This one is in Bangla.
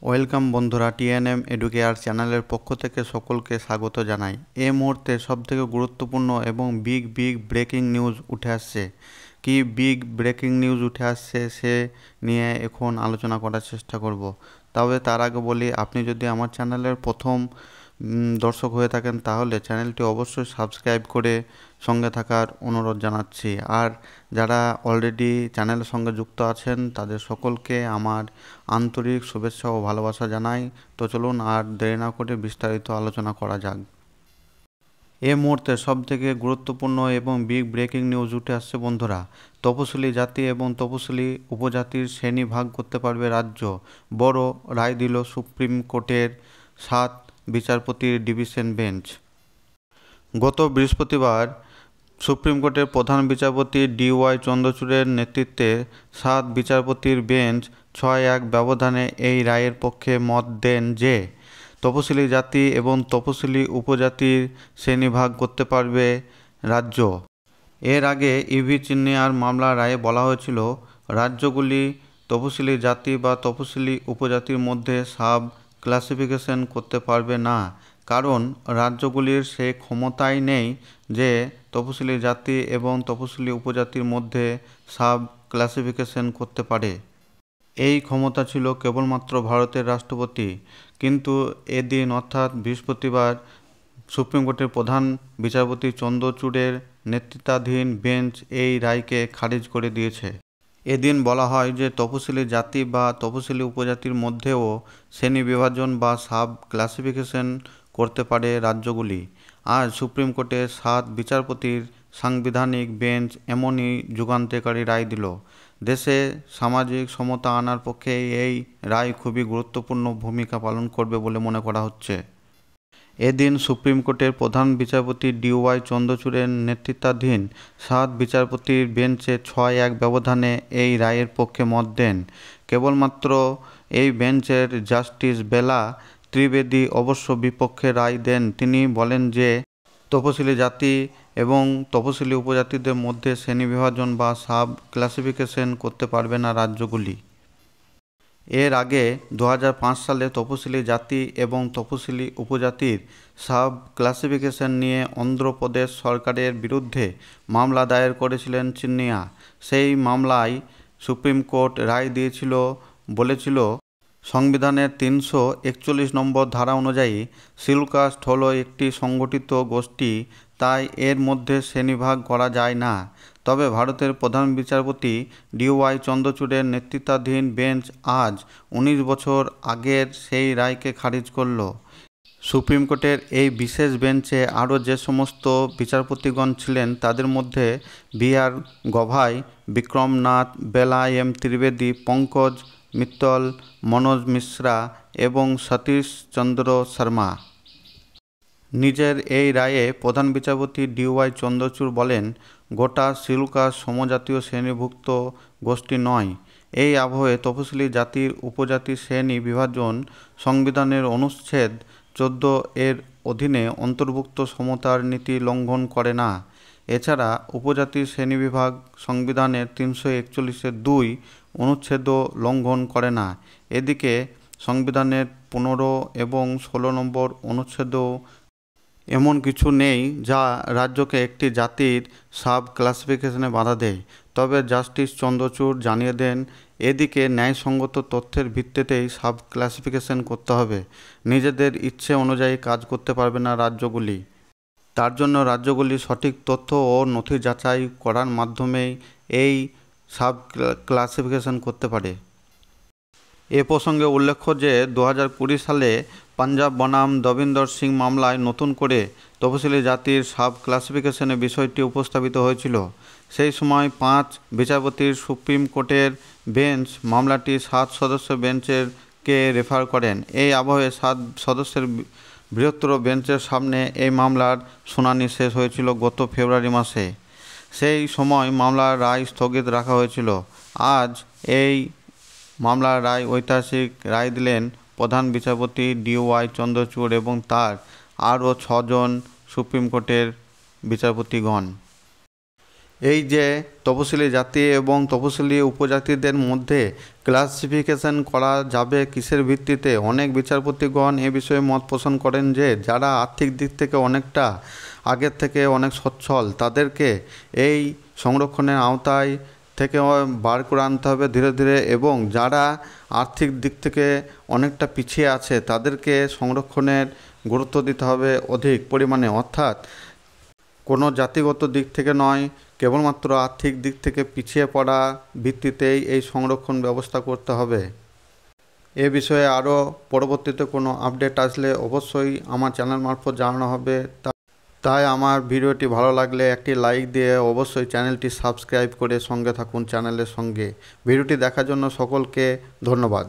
ওয়েলকাম বন্ধুরা, টিএনএম এডুকেয়ার চ্যানেলের পক্ষ থেকে সকলকে স্বাগত জানাই। এই মুহূর্তে সবথেকে গুরুত্বপূর্ণ এবং বিগ ব্রেকিং নিউজ উঠে আসছে। কি বিগ ব্রেকিং নিউজ উঠে আসছে সে নিয়ে এখন আলোচনা করার চেষ্টা করব। তবে তার আগে বলি, আপনি যদি আমার চ্যানেলের প্রথম দর্শক হয়ে থাকেন তাহলে চ্যানেলটি অবশ্যই সাবস্ক্রাইব করে সঙ্গে থাকার অনুরোধ জানাচ্ছি। আর যারা অলরেডি চ্যানেলের সঙ্গে যুক্ত আছেন তাদের সকলকে আমার আন্তরিক শুভেচ্ছা ও ভালোবাসা জানাই। তো চলুন আর দেরি না করে বিস্তারিত আলোচনা করা যাক। এই মুহূর্তে সবথেকে গুরুত্বপূর্ণ এবং বিগ ব্রেকিং নিউজ উঠে আসছে বন্ধুরা। তপশিলি জাতি এবং তপশিলি উপজাতির শ্রেণী ভাগ করতে পারবে রাজ্য, বড় রায় দিল সুপ্রিম কোর্টের 7 বিচারপতির ডিভিশন বেঞ্চ। গত বৃহস্পতিবার সুপ্রিম কোর্টের প্রধান বিচারপতি DY চন্দ্রচূড়ের নেতৃত্বে 7 বিচারপতির বেঞ্চ 6-1 ব্যবধানে এই রায়ের পক্ষে মত দেন যে তপশিলি জাতি এবং তপশিলি উপজাতির শ্রেণীভাগ করতে পারবে রাজ্য। এর আগে ইভি চিন্নিয়ার মামলার রায়ে বলা হয়েছিল রাজ্যগুলি তপশিলি জাতি বা তপশিলি উপজাতির মধ্যে সাব ক্লাসিফিকেশন করতে পারবে না, কারণ রাজ্যগুলির সেই ক্ষমতাই নেই যে তপশিলি জাতি এবং তপশিলি উপজাতির মধ্যে সাব ক্লাসিফিকেশন করতে পারে। এই ক্ষমতা ছিল কেবলমাত্র ভারতের রাষ্ট্রপতি। কিন্তু এদিন অর্থাৎ বৃহস্পতিবার সুপ্রিম কোর্টের প্রধান বিচারপতি চন্দ্রচূড়ের নেতৃত্বাধীন বেঞ্চ এই রায়কে খারিজ করে দিয়েছে। এদিন বলা হয় যে তপশিলি জাতি বা তপশিলি উপজাতির মধ্যেও শ্রেণী বিভাজন বা সাব ক্লাসিফিকেশন করতে পারে রাজ্যগুলি। আজ সুপ্রিম কোর্টের 7 বিচারপতির সাংবিধানিক বেঞ্চ এমনই যুগান্তকারী রায় দিল। দেশে সামাজিক সমতা আনার পক্ষে এই রায় খুবই গুরুত্বপূর্ণ ভূমিকা পালন করবে বলে মনে করা হচ্ছে। এদিন সুপ্রিম কোর্টের প্রধান বিচারপতি DY চন্দ্রচূড়ের নেতৃত্বাধীন 7 বিচারপতির বেঞ্চে 6-1 ব্যবধানে এই রায়ের পক্ষে মত দেন। কেবলমাত্র এই বেঞ্চের জাস্টিস বেলা ত্রিবেদী অবশ্য বিপক্ষে রায় দেন। তিনি বলেন যে তপশিলি জাতি এবং তপশিলি উপজাতিদের মধ্যে শ্রেণীবিভাজন বা সাব ক্লাসিফিকেশন করতে পারবে না রাজ্যগুলি। এর আগে 2005 সালে তপশিলি জাতি এবং তপশিলি উপজাতির সাব ক্লাসিফিকেশন নিয়ে অন্ধ্রপ্রদেশ সরকারের বিরুদ্ধে মামলা দায়ের করেছিলেন চিন্নিয়া। সেই মামলায় সুপ্রিম কোর্ট রায় বলেছিল সংবিধানের 341 নম্বর ধারা অনুযায়ী শিডিউল কাস্ট হলো একটি সংগঠিত গোষ্ঠী, তাই এর মধ্যে শ্রেণীভাগ করা যায় না। তবে ভারতের প্রধান বিচারপতি DY চন্দ্রচূড়ের নেতৃত্বাধীন বেঞ্চ আজ 19 বছর আগের সেই রায়কে খারিজ করল। সুপ্রিম কোর্টের এই বিশেষ বেঞ্চে আরও যে সমস্ত বিচারপতিগণ ছিলেন তাদের মধ্যে BR গভাই, বিক্রম নাথ, বেলা M ত্রিবেদী, পঙ্কজ মিত্তল, মনোজ মিশ্রা এবং সতীশ চন্দ্র শর্মা। নিজের এই রায়ে প্রধান বিচারপতি DY চন্দ্রচূড় বলেন, গোটা শিডিউল কাস্ট সমজাতীয় শ্রেণীভুক্ত গোষ্ঠী নয়। এই আবহে তপশিলি জাতির উপজাতি শ্রেণী বিভাজন সংবিধানের অনুচ্ছেদ 14 এর অধীনে অন্তর্ভুক্ত সমতার নীতি লঙ্ঘন করে না। এছাড়া উপজাতির শ্রেণীবিভাগ সংবিধানের 341-এর 2 অনুচ্ছেদও লঙ্ঘন করে না। এদিকে সংবিধানের 15 এবং 16 নম্বর অনুচ্ছেদও এমন কিছু নেই যা রাজ্যকে একটি জাতির সাব ক্লাসিফিকেশনে বাধা দেয়। তবে জাস্টিস চন্দ্রচূড় জানিয়ে দেন, এদিকে ন্যায়সঙ্গত তথ্যের ভিত্তিতেই সাব ক্লাসিফিকেশন করতে হবে। নিজেদের ইচ্ছে অনুযায়ী কাজ করতে পারবে না রাজ্যগুলি। তার জন্য রাজ্যগুলি সঠিক তথ্য ও নথি যাচাই করার মাধ্যমেই এই সাব ক্লাসিফিকেশন করতে পারে। এ প্রসঙ্গে উল্লেখ্য যে 2020 সালে পাঞ্জাব বনাম দবিন্দর সিং মামলায় নতুন করে তপশিলি জাতির সাব ক্লাসিফিকেশনের বিষয়টি উপস্থাপিত হয়েছিল। সেই সময় 5 বিচারপতির সুপ্রিম কোর্টের বেঞ্চ মামলাটি 7 সদস্য বেঞ্চকে রেফার করেন। এই আবহে 7 সদস্যের বৃহত্তর বেঞ্চের সামনে এই মামলার শুনানি শেষ হয়েছিল গত ফেব্রুয়ারি মাসে। সেই সময় মামলার রায় স্থগিত রাখা হয়েছিল। আজ এই মামলার রায় ঐতিহাসিক রায় দিলেন প্রধান বিচারপতি DY চন্দ্রচূড় এবং তার আরও 6 জন সুপ্রিম কোর্টের বিচারপতিগণ। এই যে তপশিলি জাতি এবং তপশিলি উপজাতিদের মধ্যে ক্লাসিফিকেশন করা যাবে কিসের ভিত্তিতে, অনেক বিচারপতিগণ এ বিষয়ে মত পোষণ করেন যে যারা আর্থিক দিক থেকে অনেকটা আগের থেকে অনেক সচ্ছল তাদেরকে এই সংরক্ষণের আওতায় থেকে বার করে আনতে হবে ধীরে ধীরে, এবং যারা আর্থিক দিক থেকে অনেকটা পিছিয়ে আছে তাদেরকে সংরক্ষণের গুরুত্ব দিতে হবে অধিক পরিমাণে, অর্থাৎ কোনো জাতিগত দিক থেকে নয়, কেবলমাত্র আর্থিক দিক থেকে পিছিয়ে পড়া ভিত্তিতেই এই সংরক্ষণ ব্যবস্থা করতে হবে। এ বিষয়ে আরও পরবর্তীতে কোনো আপডেট আসলে অবশ্যই আমার চ্যানেল মারফত জানানো হবে। তাই আমার ভিডিওটি ভালো লাগলে একটি লাইক দিয়ে অবশ্যই চ্যানেলটি সাবস্ক্রাইব করে সঙ্গে থাকুন চ্যানেলের সঙ্গে। ভিডিওটি দেখার জন্য সকলকে ধন্যবাদ।